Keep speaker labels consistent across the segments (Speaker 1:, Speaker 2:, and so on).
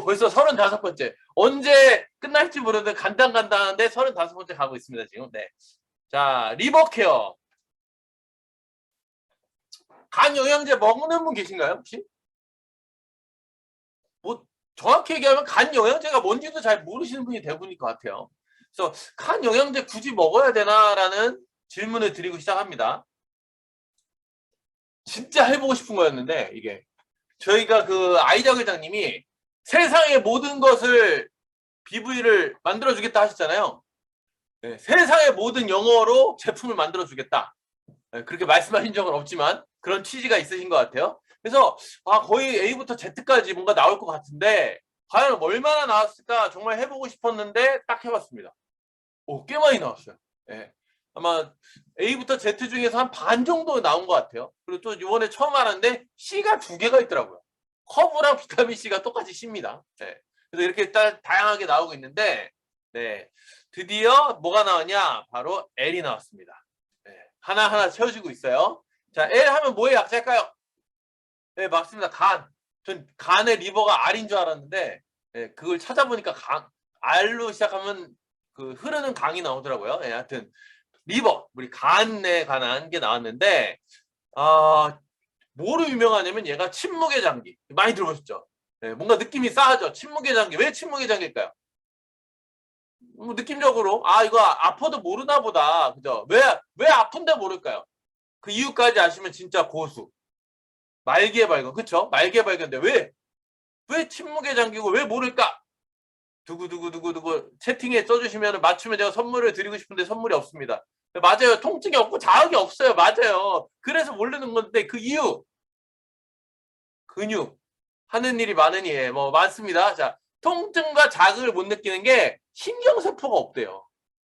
Speaker 1: 벌써 35번째. 언제 끝날지 모르는데 간단한데 35번째 가고 있습니다, 지금. 네. 자, 리버케어. 간 영양제 먹는 분 계신가요, 혹시? 뭐, 정확히 얘기하면 간 영양제가 뭔지도 잘 모르시는 분이 대부분일 것 같아요. 그래서 간 영양제 굳이 먹어야 되나라는 질문을 드리고 시작합니다. 진짜 해보고 싶은 거였는데, 이게. 저희가 그 아이작 회장님이 세상의 모든 것을 BV를 만들어주겠다 하셨잖아요. 네, 세상의 모든 영어로 제품을 만들어주겠다. 네, 그렇게 말씀하신 적은 없지만 그런 취지가 있으신 것 같아요. 그래서 거의 A부터 Z까지 뭔가 나올 것 같은데 과연 얼마나 나왔을까 정말 해보고 싶었는데 딱 해봤습니다. 꽤 많이 나왔어요. 네. 아마 A부터 Z 중에서 한 반 정도 나온 것 같아요. 그리고 또 이번에 처음 알았는데 C가 2개가 있더라고요. 커브랑 비타민C가 똑같이 C입니다. 네. 그래서 이렇게 다양하게 나오고 있는데 네. 드디어 뭐가 나왔냐? 바로 L이 나왔습니다. 네. 하나하나 채워지고 있어요. 자, L 하면 뭐의 약자일까요? 네, 맞습니다. 간. 전 간의 리버가 R인 줄 알았는데 네, 그걸 찾아보니까 R로 시작하면 그 흐르는 강이 나오더라고요. 네, 하여튼 리버, 우리 간에 관한 게 나왔는데 뭐로 유명하냐면 얘가 침묵의 장기. 많이 들어보셨죠? 네, 뭔가 느낌이 싸하죠? 침묵의 장기. 왜 침묵의 장기일까요? 뭐 느낌적으로 이거 아파도 모르나 보다. 그죠? 왜 아픈데 모를까요? 그 이유까지 아시면 진짜 고수. 말기에 발견. 그쵸? 말기에 발견인데 왜 침묵의 장기고 왜 모를까? 두구두구두구두구 채팅에 써주시면 맞추면 제가 선물을 드리고 싶은데 선물이 없습니다. 맞아요. 통증이 없고 자극이 없어요. 맞아요. 그래서 모르는 건데 그 이유. 근육. 하는 일이 많으니 뭐 많습니다. 자, 통증과 자극을 못 느끼는 게 신경세포가 없대요.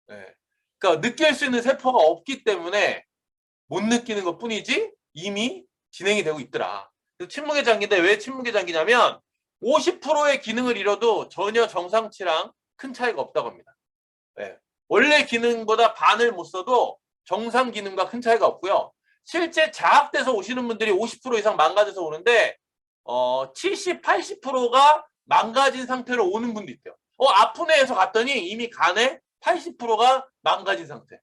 Speaker 1: 네. 그러니까 느낄 수 있는 세포가 없기 때문에 못 느끼는 것 뿐이지 이미 진행이 되고 있더라. 침묵의 장기인데 왜 침묵의 장기냐면 50%의 기능을 잃어도 전혀 정상치랑 큰 차이가 없다고 합니다. 네. 원래 기능보다 반을 못 써도 정상 기능과 큰 차이가 없고요. 실제 자학돼서 오시는 분들이 50% 이상 망가져서 오는데 70, 80%가 망가진 상태로 오는 분도 있대요. 아프네 해서 갔더니 이미 간에 80%가 망가진 상태.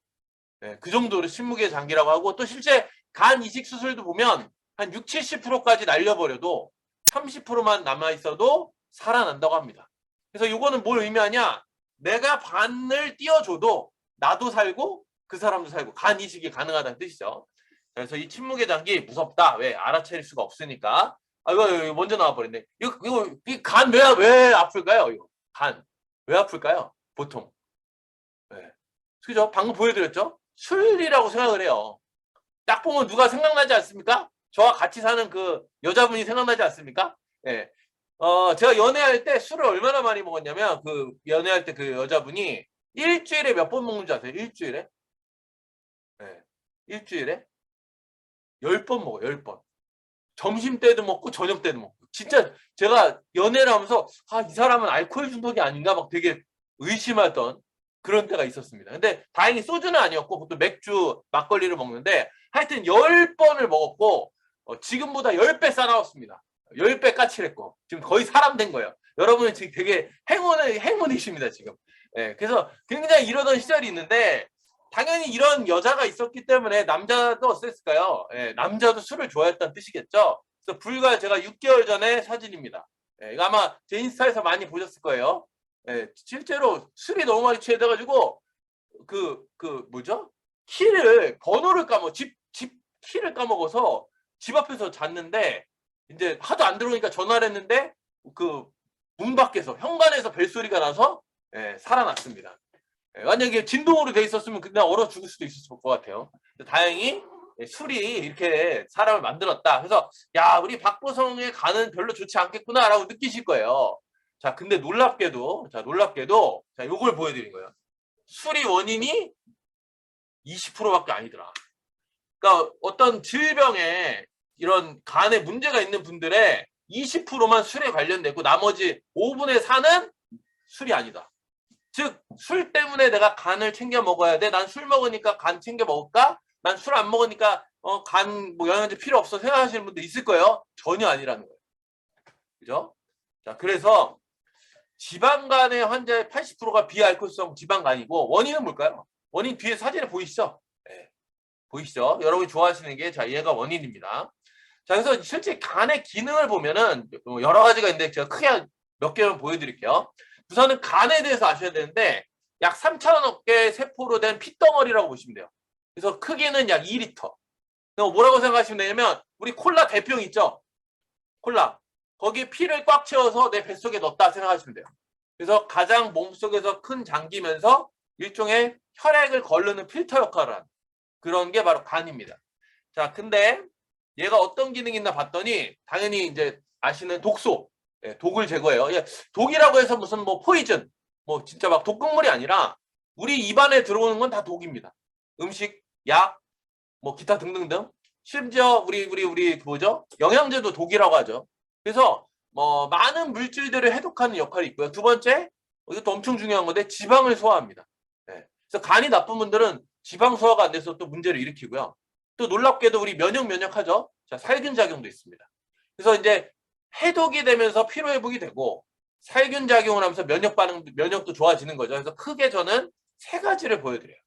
Speaker 1: 네, 그 정도로 침묵의 장기라고 하고 또 실제 간 이식 수술도 보면 한 6, 70%까지 날려버려도 30%만 남아있어도 살아난다고 합니다. 그래서 이거는 뭘 의미하냐? 내가 반을 띄워줘도 나도 살고 그 사람도 살고 간 이식이 가능하다는 뜻이죠. 그래서 이 침묵의 장기 무섭다. 왜? 알아차릴 수가 없으니까. 이거 먼저 나와버렸네. 이거 간 왜 아플까요? 이거 간 왜 아플까요? 보통. 네. 그죠? 방금 보여드렸죠? 술이라고 생각을 해요. 딱 보면 누가 생각나지 않습니까? 저와 같이 사는 그 여자분이 생각나지 않습니까? 네. 제가 연애할 때 술을 얼마나 많이 먹었냐면 그 연애할 때 그 여자분이 일주일에 몇 번 먹는 줄 아세요? 일주일에? 네. 일주일에 10번 먹어요. 10번. 점심 때도 먹고 저녁 때도 먹고. 진짜 제가 연애를 하면서 이 사람은 알코올 중독이 아닌가 막 되게 의심하던 그런 때가 있었습니다. 근데 다행히 소주는 아니었고 보통 맥주, 막걸리를 먹는데 하여튼 10번을 먹었고 지금보다 10배 싸나웠습니다. 10배 까칠했고 지금 거의 사람 된 거예요. 여러분은 지금 되게 행운이십니다. 지금. 네, 그래서 굉장히 이러던 시절이 있는데 당연히 이런 여자가 있었기 때문에 남자도 어땠을까요? 네, 남자도 술을 좋아했다는 뜻이겠죠. 그래서 불과 제가 6개월 전에 사진입니다. 네, 이거 아마 제 인스타에서 많이 보셨을 거예요. 네, 실제로 술이 너무 많이 취해가지고 뭐죠? 번호를 집 키를 까먹어서 집 앞에서 잤는데 이제 하도 안 들어오니까 전화를 했는데 그 문 밖에서 현관에서 벨소리가 나서 살아났습니다. 만약에 진동으로 돼 있었으면 그냥 얼어 죽을 수도 있었을 것 같아요. 다행히 술이 이렇게 사람을 만들었다. 그래서 우리 박보성의 간은 별로 좋지 않겠구나라고 느끼실 거예요. 자, 근데 놀랍게도 자, 요걸 보여드린 거예요. 술이 원인이 20%밖에 아니더라. 그러니까 어떤 질병에 이런 간에 문제가 있는 분들의 20%만 술에 관련되고 나머지 5분의 4는 술이 아니다. 즉, 술 때문에 내가 간을 챙겨 먹어야 돼. 난 술 먹으니까 간 챙겨 먹을까? 난 술 안 먹으니까 간 영양제 필요 없어 생각하시는 분도 있을 거예요. 전혀 아니라는 거예요. 그죠? 자, 그래서 지방간의 환자의 80%가 비알코올성 지방간이고 원인은 뭘까요? 원인 뒤에 사진에 보이시죠? 네. 보이시죠? 여러분이 좋아하시는 게 자, 얘가 원인입니다. 자, 그래서 실제 간의 기능을 보면은 여러 가지가 있는데 제가 크게 몇 개만 보여드릴게요. 우선은 간에 대해서 아셔야 되는데 약 3,000억 개의 세포로 된 핏덩어리라고 보시면 돼요. 그래서 크기는 약 2리터. 뭐라고 생각하시면 되냐면 우리 콜라 대병 있죠? 콜라. 거기에 피를 꽉 채워서 내 뱃속에 넣었다 생각하시면 돼요. 그래서 가장 몸속에서 큰 장기면서 일종의 혈액을 거르는 필터 역할을 하는 그런 게 바로 간입니다. 자, 근데 얘가 어떤 기능이 있나 봤더니 당연히 이제 아시는 독소, 예, 독을 제거해요. 예, 독이라고 해서 무슨 뭐 포이즌, 뭐 진짜 막 독극물이 아니라 우리 입안에 들어오는 건 다 독입니다. 음식, 약, 뭐 기타 등등등. 심지어 우리 뭐죠? 영양제도 독이라고 하죠. 그래서 뭐 많은 물질들을 해독하는 역할이 있고요. 두 번째, 이것도 엄청 중요한 건데 지방을 소화합니다. 예. 그래서 간이 나쁜 분들은 지방 소화가 안 돼서 또 문제를 일으키고요. 또 놀랍게도 우리 면역하죠. 자, 살균 작용도 있습니다. 그래서 이제 해독이 되면서 피로 회복이 되고 살균 작용을 하면서 면역도 좋아지는 거죠. 그래서 크게 저는 세 가지를 보여드려요.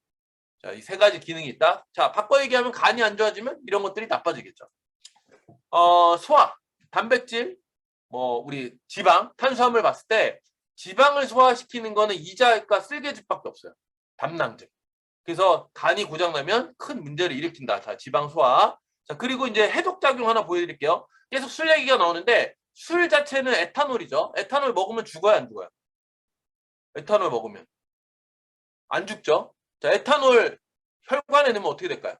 Speaker 1: 자, 이 세 가지 기능이 있다. 자, 바꿔 얘기하면 간이 안 좋아지면 이런 것들이 나빠지겠죠. 소화, 단백질, 뭐 우리 지방, 탄수화물 봤을 때 지방을 소화시키는 거는 이자과 쓸개즙밖에 없어요. 담낭즙. 그래서 간이 고장나면 큰 문제를 일으킨다. 자, 지방 소화. 자, 그리고 이제 해독작용 하나 보여드릴게요. 계속 술 얘기가 나오는데 술 자체는 에탄올이죠. 에탄올 먹으면 죽어요, 안 죽어요? 에탄올 먹으면. 안 죽죠? 자, 에탄올 혈관에 넣으면 어떻게 될까요?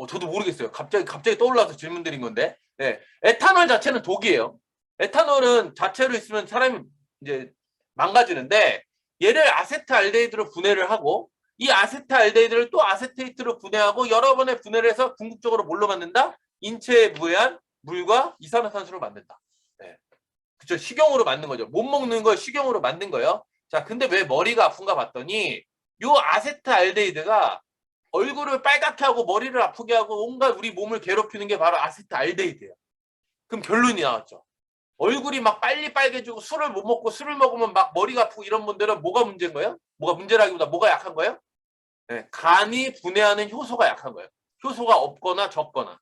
Speaker 1: 저도 모르겠어요. 갑자기 떠올라서 질문 드린 건데. 네. 에탄올 자체는 독이에요. 에탄올은 자체로 있으면 사람이 이제 망가지는데 얘를 아세트알데히드로 분해를 하고 이 아세트알데히드를 또 아세테이트로 분해하고 여러 번의 분해를 해서 궁극적으로 뭘로 만든다? 인체에 무해한 물과 이산화탄소를 만든다. 네. 그쵸. 식용으로 만든 거죠. 못 먹는 걸 식용으로 만든 거예요. 자, 근데 왜 머리가 아픈가 봤더니 요 아세트알데히드가 얼굴을 빨갛게 하고 머리를 아프게 하고 온갖 우리 몸을 괴롭히는 게 바로 아세트알데히드예요. 그럼 결론이 나왔죠. 얼굴이 막 빨리 빨개지고 술을 못 먹고 술을 먹으면 막 머리가 아프고 이런 분들은 뭐가 문제인 거예요? 뭐가 문제라기보다 뭐가 약한 거예요? 네, 간이 분해하는 효소가 약한 거예요. 효소가 없거나 적거나.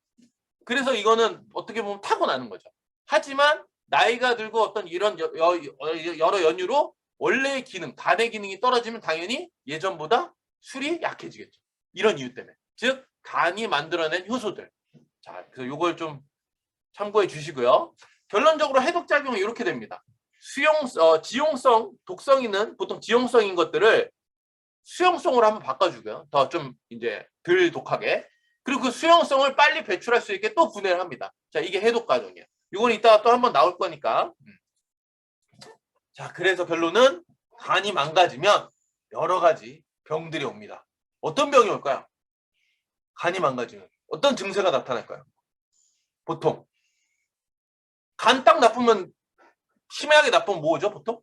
Speaker 1: 그래서 이거는 어떻게 보면 타고나는 거죠. 하지만 나이가 들고 어떤 이런 여러 연유로 원래의 기능, 간의 기능이 떨어지면 당연히 예전보다 술이 약해지겠죠. 이런 이유 때문에. 즉 간이 만들어낸 효소들. 자, 그래서 이걸 좀 참고해 주시고요. 결론적으로 해독작용은 이렇게 됩니다. 지용성, 독성 있는 보통 지용성인 것들을 수용성으로 한번 바꿔주고요. 더 좀 이제 덜 독하게. 그리고 그 수용성을 빨리 배출할 수 있게 또 분해를 합니다. 자, 이게 해독 과정이에요. 이건 이따가 또 한번 나올 거니까. 자, 그래서 결론은 간이 망가지면 여러 가지 병들이 옵니다. 어떤 병이 올까요? 간이 망가지면 어떤 증세가 나타날까요? 보통 간 딱 나쁘면 심하게 나쁘면 뭐죠? 보통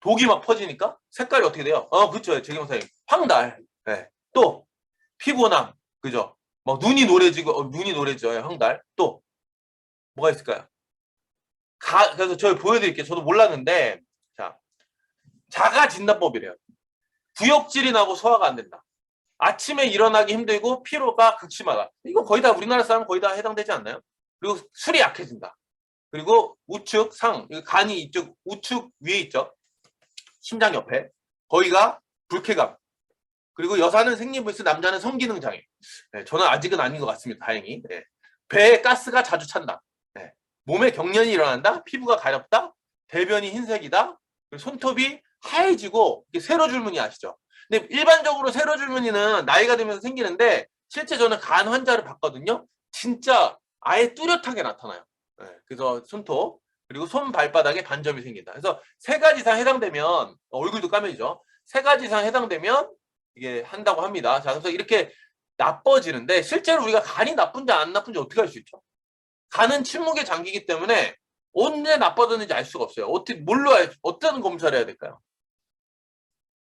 Speaker 1: 독이 막 퍼지니까 색깔이 어떻게 돼요? 그렇죠. 재경사님 황달. 네. 또 피부남, 그죠? 막 눈이 노래지고 눈이 노래져요. 황달. 또 뭐가 있을까요? 그래서 저희 보여드릴게요. 저도 몰랐는데 자, 자가 진단법이래요. 구역질이 나고 소화가 안 된다. 아침에 일어나기 힘들고 피로가 극심하다. 이거 거의 다 우리나라 사람 거의 다 해당되지 않나요? 그리고 술이 약해진다. 그리고 우측, 상, 간이 이쪽 우측 위에 있죠. 심장 옆에. 거기가 불쾌감. 그리고 여자는 생리불순, 남자는 성기능 장애. 네, 저는 아직은 아닌 것 같습니다. 다행히. 네. 배에 가스가 자주 찬다. 네. 몸에 경련이 일어난다. 피부가 가렵다. 대변이 흰색이다. 그리고 손톱이 하얘지고 세로줄무늬 아시죠? 근데 일반적으로 세로줄무늬는 나이가 들면서 생기는데 실제 저는 간 환자를 봤거든요. 진짜 아예 뚜렷하게 나타나요. 네. 그래서 손톱 그리고 손 발바닥에 반점이 생긴다. 그래서 세 가지 이상 해당되면 얼굴도 까매지죠. 세 가지 이상 해당되면 이게 한다고 합니다. 자, 그래서 이렇게 나빠지는데 실제로 우리가 간이 나쁜지 안 나쁜지 어떻게 알 수 있죠? 간은 침묵의 장기이기 때문에 언제 나빠졌는지 알 수가 없어요. 어떤 검사를 해야 될까요?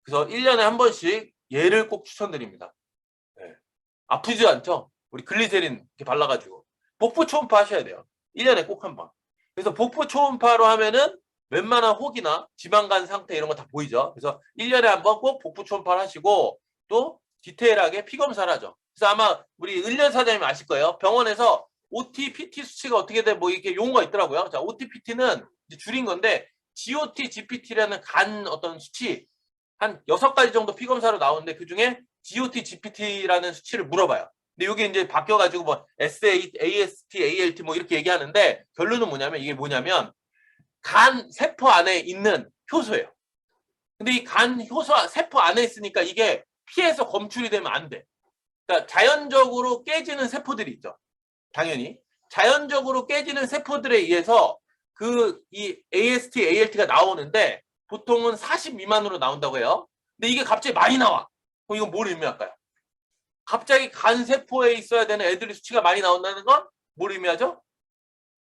Speaker 1: 그래서 1년에 한 번씩 얘를 꼭 추천드립니다. 네. 아프지 않죠? 우리 글리세린 이렇게 발라가지고 복부 초음파 하셔야 돼요. 1년에 꼭 한 번. 그래서 복부 초음파로 하면은 웬만한 혹이나 지방간 상태 이런 거 다 보이죠. 그래서 1년에 한번 꼭 복부 초음파를 하시고 또 디테일하게 피 검사를 하죠. 그래서 아마 우리 은련 사장님 아실 거예요. 병원에서 OT, PT 수치가 어떻게 돼 뭐 이렇게 용어가 있더라고요. 자, OT, PT는 줄인 건데 GOT, GPT라는 간 어떤 수치 한 6가지 정도 피 검사로 나오는데 그중에 GOT, GPT라는 수치를 물어봐요. 근데 이게 이제 바뀌어가지고 뭐 SA, AST, ALT 뭐 이렇게 얘기하는데 결론은 뭐냐면 이게 뭐냐면 간 세포 안에 있는 효소예요. 근데 이 간 효소 세포 안에 있으니까 이게 피에서 검출이 되면 안 돼. 그러니까 자연적으로 깨지는 세포들이 있죠. 당연히 자연적으로 깨지는 세포들에 의해서 이 AST, ALT가 나오는데 보통은 40 미만으로 나온다고 해요. 근데 이게 갑자기 많이 나와. 그럼 이건 뭘 의미할까요? 갑자기 간 세포에 있어야 되는 애들이 수치가 많이 나온다는 건 뭘 의미하죠?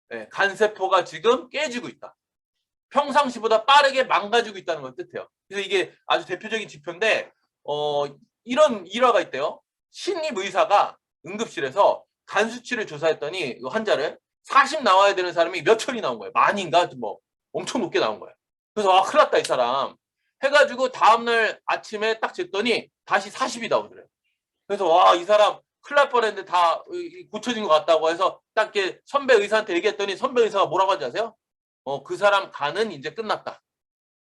Speaker 1: 네, 간 세포가 지금 깨지고 있다. 평상시보다 빠르게 망가지고 있다는 걸 뜻해요. 그래서 이게 아주 대표적인 지표인데 이런 일화가 있대요. 신입 의사가 응급실에서 간 수치를 조사했더니 이 환자를 40 나와야 되는 사람이 몇 천이 나온 거예요. 만인가 뭐 엄청 높게 나온 거예요. 그래서 아 큰일 났다 이 사람 해가지고 다음날 아침에 딱 쟀더니 다시 40이 나오더래요. 그래서 와 이 사람 큰일 날 뻔했는데 다 고쳐진 것 같다고 해서 딱 이렇게 선배 의사한테 얘기했더니 선배 의사가 뭐라고 하지 아세요? 그 사람 간은 이제 끝났다.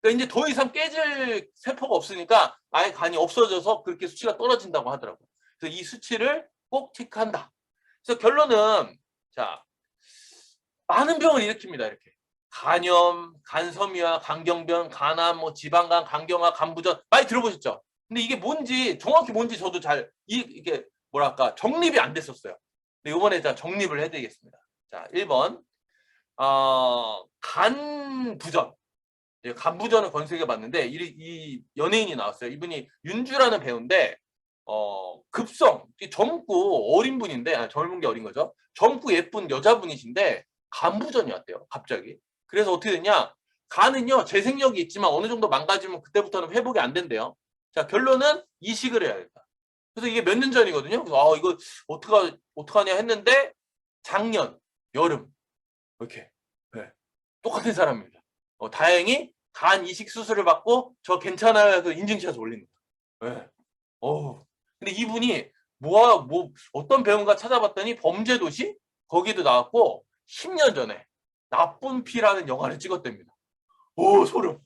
Speaker 1: 그러니까 이제 더 이상 깨질 세포가 없으니까 아예 간이 없어져서 그렇게 수치가 떨어진다고 하더라고요. 그래서 이 수치를 꼭 체크한다. 그래서 결론은 자 많은 병을 일으킵니다. 이렇게 간염, 간섬유화, 간경변, 간암, 뭐 지방간, 간경화, 간부전 많이 들어보셨죠? 근데 이게 뭔지 정확히 뭔지 저도 잘 이게 뭐랄까 정립이 안 됐었어요. 근데 이번에 자 정립을 해드리겠습니다. 자 1번 간부전. 간부전을 검색해 봤는데 이 연예인이 나왔어요. 이분이 윤주라는 배우인데 급성 젊고 어린 분인데 젊은 게 어린 거죠. 젊고 예쁜 여자분이신데 간부전이 왔대요. 갑자기. 그래서 어떻게 됐냐? 간은요 재생력이 있지만 어느 정도 망가지면 그때부터는 회복이 안 된대요. 자 결론은 이식을 해야겠다. 그래서 이게 몇 년 전이거든요. 그래서 이거 어떡하냐 했는데 작년 여름 이렇게 네. 똑같은 사람입니다. 다행히 간 이식 수술을 받고 저 괜찮아요 해서 인증샷을 올립니다. 네. 근데 이분이 어떤 병원가 찾아봤더니 범죄도시 거기도 나왔고 10년 전에 나쁜 피라는 영화를 찍었답니다. 오 소름.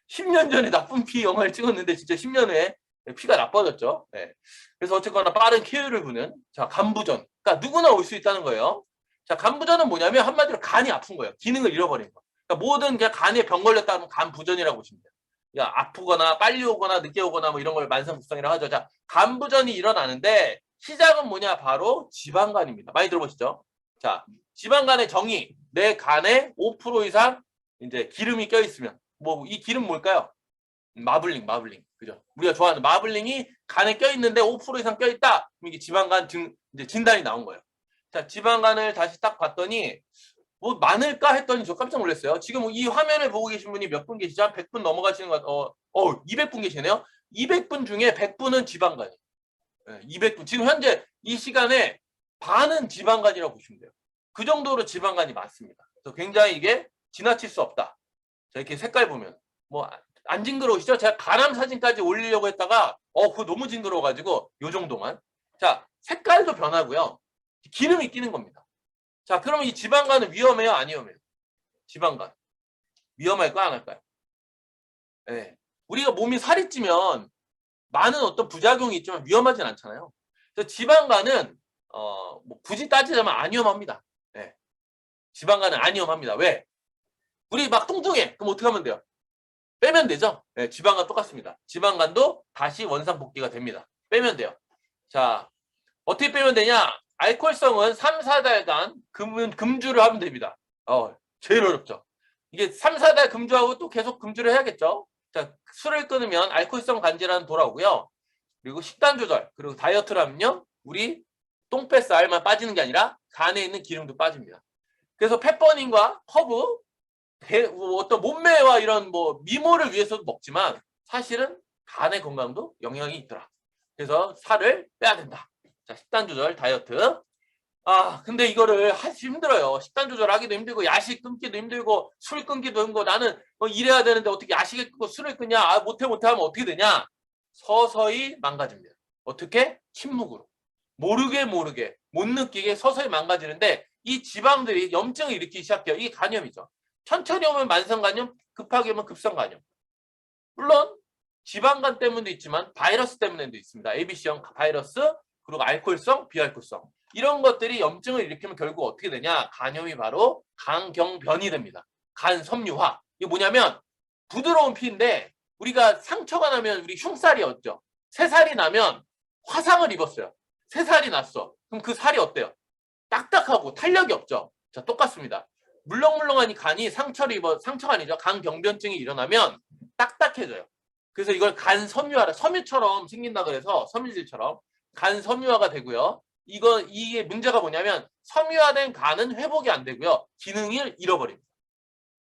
Speaker 1: 10년 전에 나쁜 피 영화를 찍었는데 진짜 10년 후에 피가 나빠졌죠. 네. 그래서 어쨌거나 빠른 쾌유를 부는 자 간부전. 그러니까 누구나 올 수 있다는 거예요. 자 간부전은 뭐냐면 한마디로 간이 아픈 거예요. 기능을 잃어버린 거. 그러니까 모든 그냥 간에 병 걸렸다는 간부전이라고 보시면 돼요. 그러니까 아프거나 빨리 오거나 늦게 오거나 뭐 이런 걸 만성국성이라고 하죠. 자 간부전이 일어나는데 시작은 뭐냐 바로 지방간입니다. 많이 들어보시죠? 자 지방간의 정의 내 간에 5% 이상 이제 기름이 껴 있으면 뭐 이 기름 뭘까요? 마블링. 그죠? 우리가 좋아하는 마블링이 간에 껴 있는데 5% 이상 껴 있다. 그럼 이게 지방간 이제 진단이 나온 거예요. 자, 지방간을 다시 딱 봤더니 뭐 많을까 했더니 저 깜짝 놀랐어요. 지금 이 화면을 보고 계신 분이 몇 분 계시죠? 한 100분 넘어가시는 것 같아요. 200분 계시네요. 200분 중에 100분은 지방간이에요. 네, 200분. 지금 현재 이 시간에 반은 지방간이라고 보시면 돼요. 그 정도로 지방간이 많습니다. 그래서 굉장히 이게 지나칠 수 없다. 자, 이렇게 색깔 보면 뭐 안 징그러우시죠? 제가 간암 사진까지 올리려고 했다가 그거 너무 징그러워가지고 요 정도만. 자, 색깔도 변하고요. 기름이 끼는 겁니다. 자, 그러면 이 지방간은 위험해요? 안 위험해요? 지방간. 위험할까요? 안 할까요? 네. 우리가 몸이 살이 찌면 많은 어떤 부작용이 있지만 위험하진 않잖아요. 그래서 지방간은 뭐 굳이 따지자면 안 위험합니다. 네. 지방간은 안 위험합니다. 왜? 우리 막 뚱뚱해. 그럼 어떻게 하면 돼요? 빼면 되죠? 네, 지방간 똑같습니다. 지방간도 다시 원상복귀가 됩니다. 빼면 돼요. 자, 어떻게 빼면 되냐? 알코올성은 3, 4달간 금주를 하면 됩니다. 제일 어렵죠. 이게 3, 4달 금주하고 또 계속 금주를 해야겠죠. 자, 술을 끊으면 알코올성 간질환 돌아오고요. 그리고 식단 조절, 그리고 다이어트를 하면요. 우리 똥뱃살만 빠지는 게 아니라 간에 있는 기름도 빠집니다. 그래서 페퍼닌과 허브, 어떤 몸매와 이런 뭐 미모를 위해서도 먹지만 사실은 간의 건강도 영향이 있더라. 그래서 살을 빼야 된다. 자, 식단 조절, 다이어트. 근데 이거를 하기 힘들어요. 식단 조절하기도 힘들고, 야식 끊기도 힘들고, 술 끊기도 힘들고, 나는 일해야 되는데 어떻게 야식을 끊고 술을 끊냐? 못해 하면 어떻게 되냐? 서서히 망가집니다. 어떻게? 침묵으로. 모르게 못 느끼게 서서히 망가지는데, 이 지방들이 염증을 일으키기 시작해요. 이게 간염이죠. 천천히 오면 만성간염, 급하게 오면 급성간염. 물론 지방간 때문도 있지만 바이러스 때문에도 있습니다. ABC형 바이러스, 그리고 알코올성, 비알코올성. 이런 것들이 염증을 일으키면 결국 어떻게 되냐? 간염이 바로 간경변이 됩니다. 간섬유화. 이게 뭐냐면 부드러운 피인데, 우리가 상처가 나면 우리 흉살이었죠. 새살이 나면 화상을 입었어요. 새살이 났어. 그럼 그 살이 어때요? 딱딱하고 탄력이 없죠. 자, 똑같습니다. 물렁물렁한 이 간이 상처가 아니죠. 간경변증이 일어나면 딱딱해져요. 그래서 이걸 간섬유화라, 섬유처럼 생긴다 그래서 섬유질처럼 간섬유화가 되고요. 이게 문제가 뭐냐면 섬유화된 간은 회복이 안 되고요. 기능을 잃어버립니다.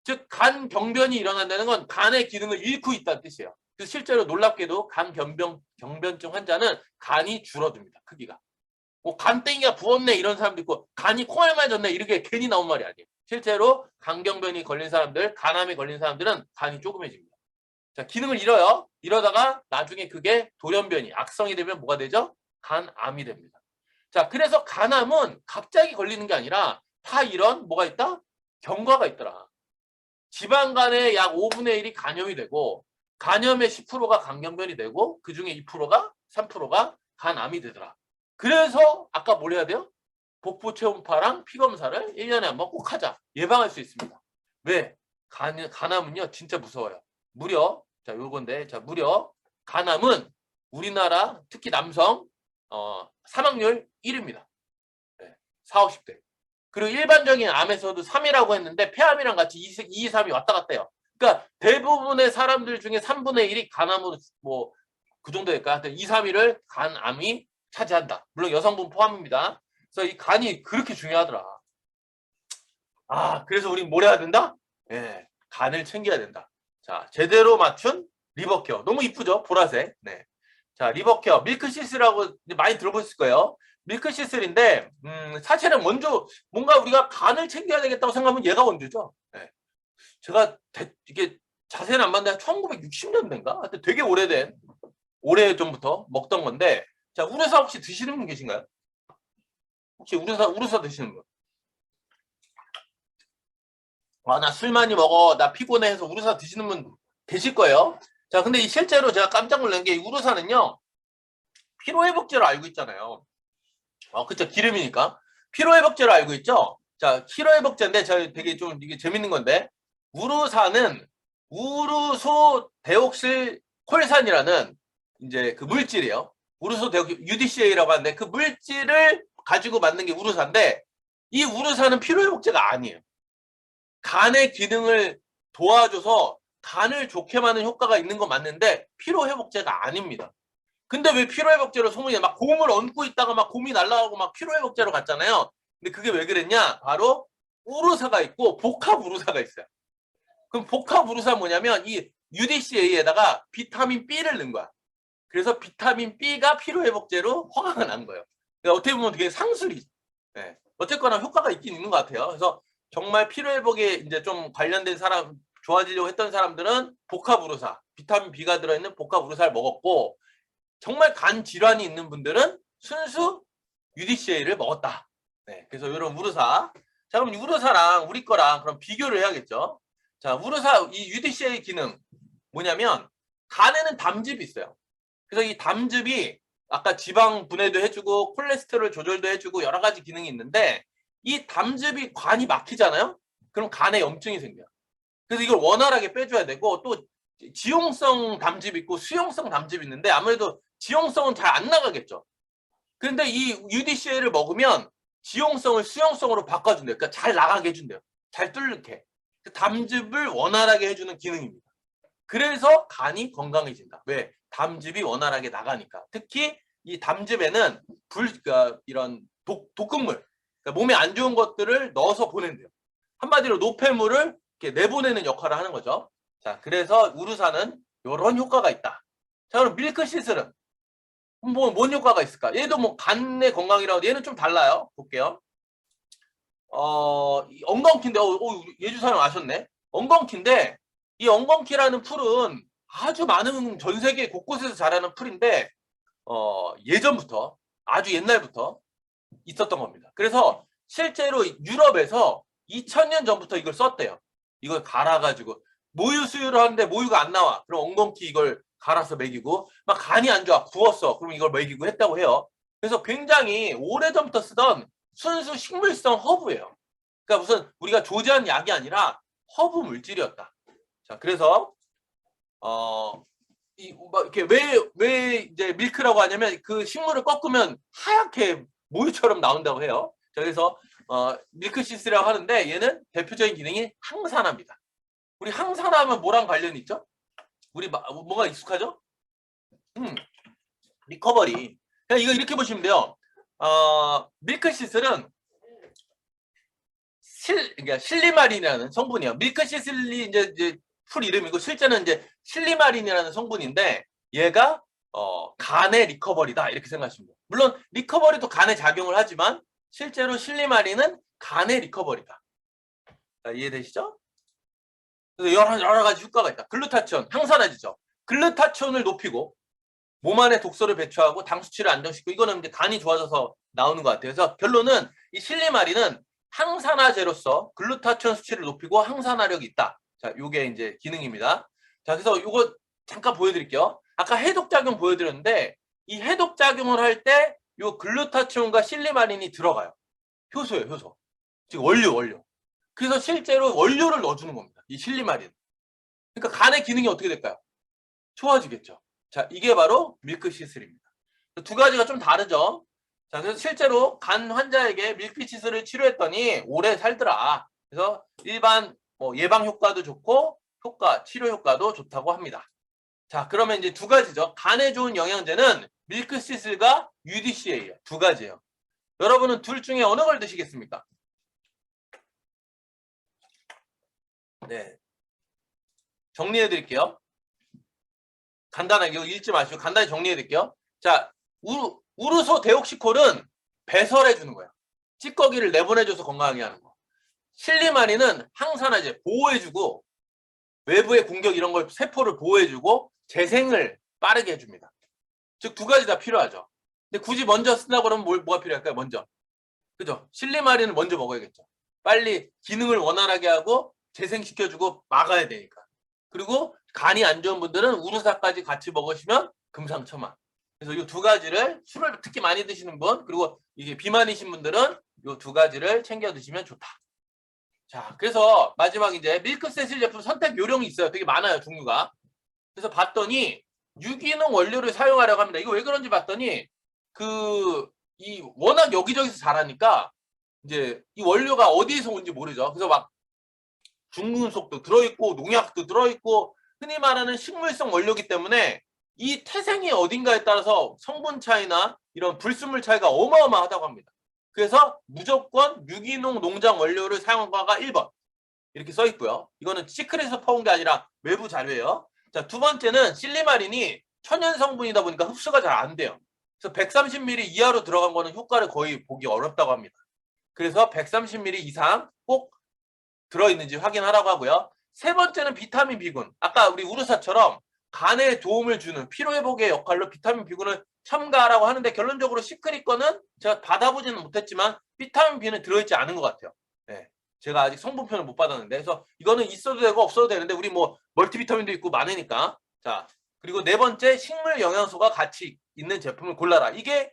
Speaker 1: 즉 간경변이 일어난다는 건 간의 기능을 잃고 있다는 뜻이에요. 그래서 실제로 놀랍게도 간경변증 환자는 간이 줄어듭니다. 크기가. 간땡이가 부었네 이런 사람도 있고, 간이 콩알맞았네 이렇게 괜히 나온 말이 아니에요. 실제로 간경변이 걸린 사람들, 간암에 걸린 사람들은 간이 조그매집니다. 자, 기능을 잃어요. 이러다가 나중에 그게 돌연변이, 악성이 되면 뭐가 되죠? 간암이 됩니다. 자, 그래서 간암은 갑자기 걸리는 게 아니라 다 이런 뭐가 있다? 경과가 있더라. 지방간의 약 5분의 1이 간염이 되고, 간염의 10%가 간경변이 되고, 그 중에 2%가 3%가 간암이 되더라. 그래서 아까 뭘 해야 돼요? 복부 초음파랑 피검사를 1년에 한 번 꼭 하자. 예방할 수 있습니다. 왜? 간암은요 진짜 무서워요. 무려 무려 간암은 우리나라 특히 남성 사망률 1위입니다. 네, 40, 50대. 그리고 일반적인 암에서도 3위라고 했는데 폐암이랑 같이 2, 3이 왔다 갔다 해요. 그러니까 대부분의 사람들 중에 3분의 1이 간암으로 그 정도 될까? 하여튼 2, 3위를 간암이 차지한다. 물론 여성분 포함입니다. 그래서 이 간이 그렇게 중요하더라. 그래서 우린 뭘 해야 된다? 네, 간을 챙겨야 된다. 자, 제대로 맞춘 리버케어. 너무 이쁘죠? 보라색. 네. 자, 리버케어. 밀크시슬이라고 많이 들어보셨을 거예요. 밀크시슬인데, 사실은 먼저 뭔가 우리가 간을 챙겨야 되겠다고 생각하면 얘가 원조죠. 네. 제가 이게 자세는 안 봤는데 1960년대인가? 하여튼 되게 오래전부터 먹던 건데, 자, 우르사 혹시 드시는 분 계신가요? 혹시 우르사 드시는 분? 나 술 많이 먹어. 나 피곤해 해서 우르사 드시는 분 계실 거예요. 자, 근데 실제로 제가 깜짝 놀란 게 이 우르사는요, 피로회복제로 알고 있잖아요. 그쵸. 기름이니까. 피로회복제로 알고 있죠? 자, 피로회복제인데, 저 되게 좀 이게 재밌는 건데, 우르사는 우르소 데옥실 콜산이라는 이제 그 물질이에요. 우르소 데옥 UDCA라고 하는데 그 물질을 가지고 만든 게 우르사인데, 이 우르사는 피로회복제가 아니에요. 간의 기능을 도와줘서 간을 좋게 만드는 효과가 있는 건 맞는데 피로회복제가 아닙니다. 근데 왜 피로회복제로 소문이 막 곰을 얹고 있다가 막 곰이 날아가고 막 피로회복제로 갔잖아요. 근데 그게 왜 그랬냐? 바로 우르사가 있고 복합 우르사가 있어요. 그럼 복합 우르사 뭐냐면 이 UDCA에다가 비타민 B를 넣은 거야. 그래서 비타민 B가 피로회복제로 허가가 난 거예요. 그러니까 어떻게 보면 되게 상술이죠. 네. 어쨌거나 효과가 있긴 있는 것 같아요. 그래서 정말 피로회복에 이제 좀 관련된 사람, 좋아지려고 했던 사람들은 복합 우르사, 비타민 B가 들어있는 복합 우르사를 먹었고, 정말 간 질환이 있는 분들은 순수 UDCA를 먹었다. 네, 그래서 이런 우르사. 자, 그럼 우르사랑 우리 거랑 그럼 비교를 해야겠죠. 자, 우르사 이 UDCA 기능 뭐냐면 간에는 담즙이 있어요. 그래서 이 담즙이 아까 지방 분해도 해주고 콜레스테롤 조절도 해주고 여러 가지 기능이 있는데, 이 담즙이 간이 막히잖아요. 그럼 간에 염증이 생겨요. 그래서 이걸 원활하게 빼줘야 되고, 또 지용성 담즙 있고 수용성 담즙 있는데 아무래도 지용성은 잘 안 나가겠죠. 그런데 이 UDCA를 먹으면 지용성을 수용성으로 바꿔준대요. 그러니까 잘 나가게 해준대요. 잘 뚫게. 담즙을 원활하게 해주는 기능입니다. 그래서 간이 건강해진다. 왜? 담즙이 원활하게 나가니까. 특히 이 담즙에는 그러니까 이런 독극물, 그러니까 몸에 안 좋은 것들을 넣어서 보낸대요. 한마디로 노폐물을 이렇게 내보내는 역할을 하는 거죠. 자, 그래서 우르사는 이런 효과가 있다. 자, 그럼 밀크시슬은 뭔 효과가 있을까? 얘도 뭐 간의 건강이라고, 얘는 좀 달라요. 볼게요. 이 엉겅퀴인데, 예주사님 아셨네? 엉겅퀴인데, 이 엉겅퀴라는 풀은 아주 많은 전 세계 곳곳에서 자라는 풀인데, 예전부터, 아주 옛날부터 있었던 겁니다. 그래서 실제로 유럽에서 2000년 전부터 이걸 썼대요. 이걸 갈아가지고, 모유 수유를 하는데 모유가 안 나와. 그럼 엉겅퀴 이걸 갈아서 먹이고, 막 간이 안 좋아. 부었어. 그럼 이걸 먹이고 했다고 해요. 그래서 굉장히 오래전부터 쓰던 순수 식물성 허브예요. 그러니까 무슨 우리가 조제한 약이 아니라 허브 물질이었다. 자, 그래서 이렇게 왜 이제 밀크라고 하냐면 그 식물을 꺾으면 하얗게 모유처럼 나온다고 해요. 자, 그래서 밀크시스라고 하는데 얘는 대표적인 기능이 항산화입니다. 우리 항산화하면 뭐랑 관련이 있죠? 우리 뭐가 익숙하죠? 리커버리. 그냥 이거 이렇게 보시면 돼요. 밀크시슬은 그러니까 실리마린이라는 성분이에요. 밀크시슬이 이제 풀 이름이고 실제는 이제 실리마린이라는 성분인데 얘가 간의 리커버리다 이렇게 생각하시면 돼요. 물론 리커버리도 간에 작용을 하지만 실제로 실리마린은 간의 리커버리다. 자, 이해되시죠? 그래서 여러 가지 효과가 있다. 글루타치온, 항산화제죠. 글루타치온을 높이고 몸 안에 독소를 배출하고 당 수치를 안정시키고 이거는 이제 간이 좋아져서 나오는 것 같아요. 그래서 결론은 이 실리마린은 항산화제로서 글루타치온 수치를 높이고 항산화력이 있다. 자, 요게 이제 기능입니다. 자, 그래서 요거 잠깐 보여드릴게요. 아까 해독작용 보여드렸는데 이 해독작용을 할 때 요 글루타치온과 실리마린이 들어가요. 효소예요, 효소. 지금 원료. 그래서 실제로 원료를 넣어주는 겁니다. 이 실리마린. 그러니까 간의 기능이 어떻게 될까요? 좋아지겠죠. 자, 이게 바로 밀크시슬입니다. 두 가지가 좀 다르죠. 자, 그래서 실제로 간 환자에게 밀크시슬을 치료했더니 오래 살더라. 그래서 일반 예방 효과도 좋고 치료 효과도 좋다고 합니다. 자, 그러면 이제 두 가지죠. 간에 좋은 영양제는 밀크시슬과 UDCA예요. 두 가지예요. 여러분은 둘 중에 어느 걸 드시겠습니까? 네. 정리해 드릴게요. 간단하게 이거 읽지 마시고 간단히 정리해 드릴게요. 자, 우르소 데옥시콜은 배설해 주는 거야. 찌꺼기를 내보내줘서 건강하게 하는 거. 실리마린은 항산화제 보호해주고 외부의 공격 이런 걸 세포를 보호해주고 재생을 빠르게 해줍니다. 즉 두 가지 다 필요하죠. 근데 굳이 먼저 쓴다고 그러면 뭐가 필요할까요? 먼저. 그죠? 실리마린을 먼저 먹어야겠죠. 빨리 기능을 원활하게 하고 재생시켜주고 막아야 되니까. 그리고 간이 안 좋은 분들은 우르사까지 같이 먹으시면 금상첨화. 그래서 이 두 가지를 술을 특히 많이 드시는 분 그리고 이게 비만이신 분들은 이 두 가지를 챙겨 드시면 좋다. 자, 그래서 마지막 이제 밀크세슬 제품 선택 요령이 있어요. 되게 많아요, 종류가. 그래서 봤더니 유기농 원료를 사용하려고 합니다. 이거 왜 그런지 봤더니 이 워낙 여기저기서 자라니까 이제 이 원료가 어디에서 온지 모르죠. 그래서 막 중금속도 들어있고 농약도 들어있고 흔히 말하는 식물성 원료이기 때문에 이 태생이 어딘가에 따라서 성분 차이나 이런 불순물 차이가 어마어마하다고 합니다. 그래서 무조건 유기농 농장 원료를 사용과가 1번 이렇게 써 있고요. 이거는 시크릿에서 퍼온 게 아니라 외부 자료예요. 자, 두 번째는 실리마린이 천연 성분이다 보니까 흡수가 잘 안 돼요. 그래서 130ml 이하로 들어간 거는 효과를 거의 보기 어렵다고 합니다. 그래서 130ml 이상 꼭 들어있는지 확인하라고 하고요. 세 번째는 비타민 B군. 아까 우리 우르사처럼 간에 도움을 주는 피로회복의 역할로 비타민 B군을 첨가하라고 하는데 결론적으로 시크릿 거는 제가 받아보지는 못했지만 비타민 B는 들어있지 않은 것 같아요. 네. 제가 아직 성분표를 못 받았는데 그래서 이거는 있어도 되고 없어도 되는데 우리 뭐 멀티비타민도 있고 많으니까. 자, 그리고 네 번째 식물 영양소가 같이 있는 제품을 골라라. 이게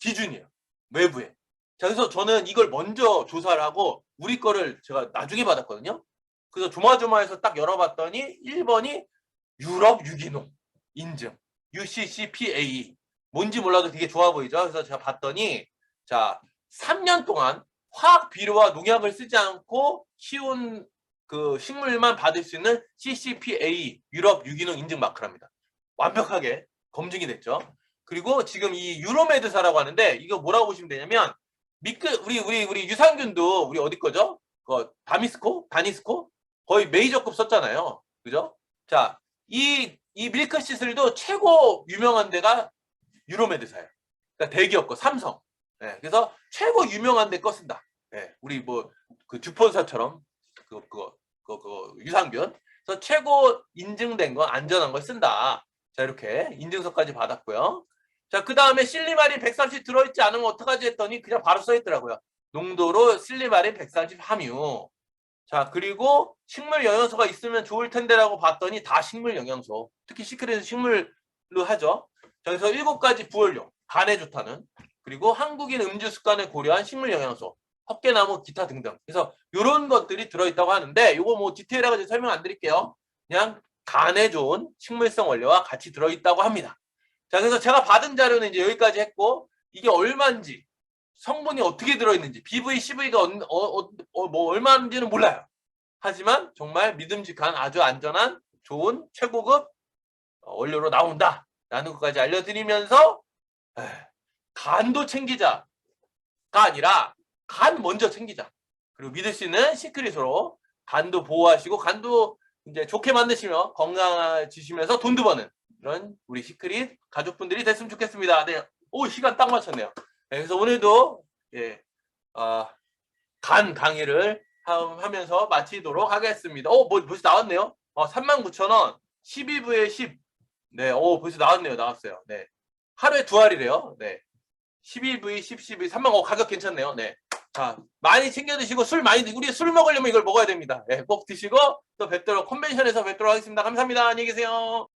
Speaker 1: 기준이에요. 외부에. 자, 그래서 저는 이걸 먼저 조사를 하고 우리 거를 제가 나중에 받았거든요. 그래서 조마조마해서 딱 열어봤더니 1번이 유럽 유기농 인증 UCCPA 뭔지 몰라도 되게 좋아 보이죠. 그래서 제가 봤더니 자 3년 동안 화학 비료와 농약을 쓰지 않고 키운 그 식물만 받을 수 있는 CCPA 유럽 유기농 인증 마크랍니다. 완벽하게 검증이 됐죠. 그리고 지금 이 유로메드사라고 하는데 이거 뭐라고 보시면 되냐면 우리 유산균도 우리 어디 거죠? 다니스코 거의 메이저급 썼잖아요. 그죠? 자, 이 밀크시슬도 최고 유명한 데가 유로메드사예요. 그러니까 대기업 거 삼성. 네, 그래서 최고 유명한 데 거 쓴다. 예, 우리 뭐 그 듀폰사처럼 그거 유산균. 그래서 최고 인증된 거 안전한 걸 쓴다. 자, 이렇게 인증서까지 받았고요. 자, 그 다음에 실리마린 130 들어있지 않으면 어떡하지 했더니 그냥 바로 써있더라고요. 농도로 실리마린 130 함유. 자, 그리고 식물 영양소가 있으면 좋을 텐데라고 봤더니 다 식물 영양소. 특히 시크릿은 식물로 하죠. 자, 그래서 7가지 부원료, 간에 좋다는. 그리고 한국인 음주 습관을 고려한 식물 영양소, 헛개나무, 기타 등등. 그래서 이런 것들이 들어있다고 하는데 이거 뭐 디테일하게 설명 안 드릴게요. 그냥 간에 좋은 식물성 원료와 같이 들어있다고 합니다. 자, 그래서 제가 받은 자료는 이제 여기까지 했고 이게 얼마인지 성분이 어떻게 들어있는지 BV, CV가 뭐 얼마인지는 몰라요. 하지만 정말 믿음직한 아주 안전한 좋은 최고급 원료로 나온다라는 것까지 알려드리면서 간도 챙기자가 아니라 간 먼저 챙기자. 그리고 믿을 수 있는 시크릿으로 간도 보호하시고 간도 이제 좋게 만드시며 건강해지시면서 돈도 버는 이런 우리 시크릿 가족분들이 됐으면 좋겠습니다. 네, 오 시간 딱 맞췄네요. 네, 그래서 오늘도 간 강의를 하면서 마치도록 하겠습니다. 뭐 벌써 나왔네요. 39,000원 12부에 10. 네, 벌써 나왔어요. 네, 하루에 2알이래요. 네, 12V, 10, 12, 3만 가격 괜찮네요. 네. 자, 많이 챙겨 드시고 우리 술 먹으려면 이걸 먹어야 됩니다. 네, 꼭 드시고 또 뵙도록 컨벤션에서 뵙도록 하겠습니다. 감사합니다. 안녕히 계세요.